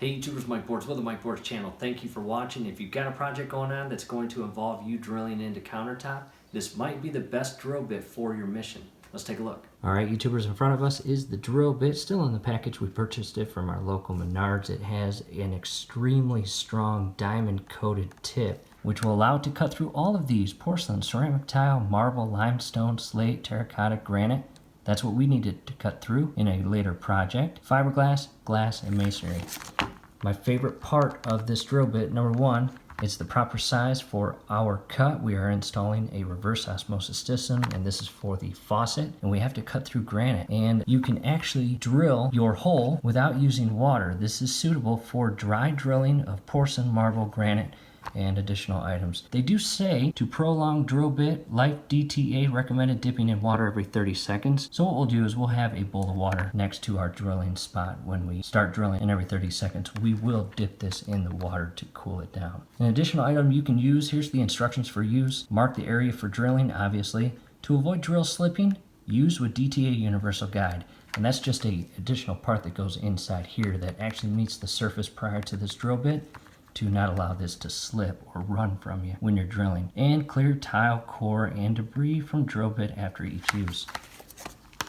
Hey YouTubers, Mike Boards with the Mike Boards channel. Thank you for watching. If you've got a project going on that's going to involve you drilling into countertop, this might be the best drill bit for your mission. Let's take a look. Alright YouTubers, in front of us is the drill bit, still in the package. We purchased it from our local MENARDS. It has an extremely strong diamond coated tip, which will allow it to cut through all of these: porcelain, ceramic tile, marble, limestone, slate, terracotta, granite. That's what we needed to cut through in a later project. Fiberglass, glass, and masonry. My favorite part of this drill bit, number one, it's the proper size for our cut. We are installing a reverse osmosis system, and this is for the faucet, and we have to cut through granite. And you can actually drill your hole without using water. This is suitable for dry drilling of porcelain, marble, granite, and additional items. They do say to prolong drill bit life DTA, recommended dipping in water every 30 seconds. So what we'll do is we'll have a bowl of water next to our drilling spot. When we start drilling, and every 30 seconds we will dip this in the water to cool it down. An additional item you can use, here's the instructions for use. Mark the area for drilling, obviously. To avoid drill slipping, use with DTA Universal Guide. And that's just an additional part that goes inside here that actually meets the surface prior to this drill bit, to not allow this to slip or run from you when you're drilling. And clear tile, core, and debris from drill bit after each use.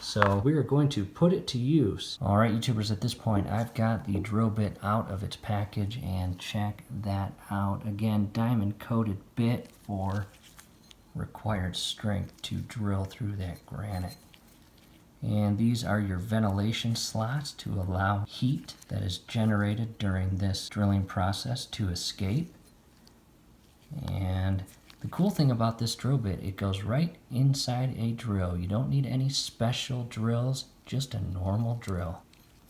So we are going to put it to use. All right, YouTubers, at this point, I've got the drill bit out of its package, and check that out. Again, diamond coated bit for required strength to drill through that granite. And these are your ventilation slots to allow heat that is generated during this drilling process to escape. And the cool thing about this drill bit, it goes right inside a drill. You don't need any special drills, just a normal drill.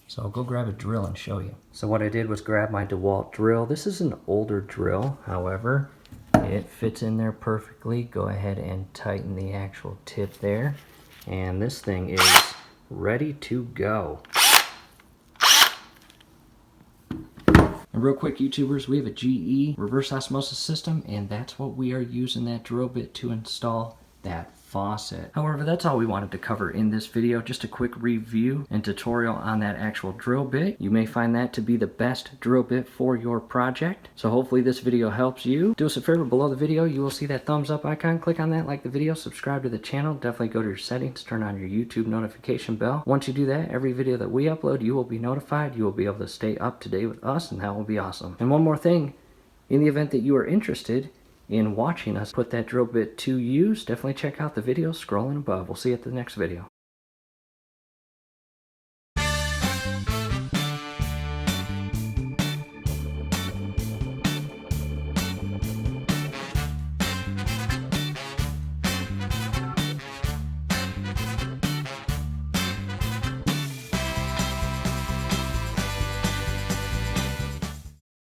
So I'll go grab a drill and show you. So what I did was grab my DeWalt drill. This is an older drill, however, it fits in there perfectly. Go ahead and tighten the actual tip there. And this thing is ready to go. And real quick, YouTubers, we have a GE reverse osmosis system, and that's what we are using that drill bit to install that faucet. However, that's all we wanted to cover in this video. Just a quick review and tutorial on that actual drill bit. You may find that to be the best drill bit for your project. So hopefully this video helps you. Do us a favor, below the video you will see that thumbs up icon. Click on that, like the video, subscribe to the channel. Definitely go to your settings, turn on your YouTube notification bell. Once you do that, every video that we upload, you will be notified. You will be able to stay up to date with us, and that will be awesome. And one more thing, in the event that you are interested in watching us put that drill bit to use, definitely check out the video scrolling above. We'll see you at the next video.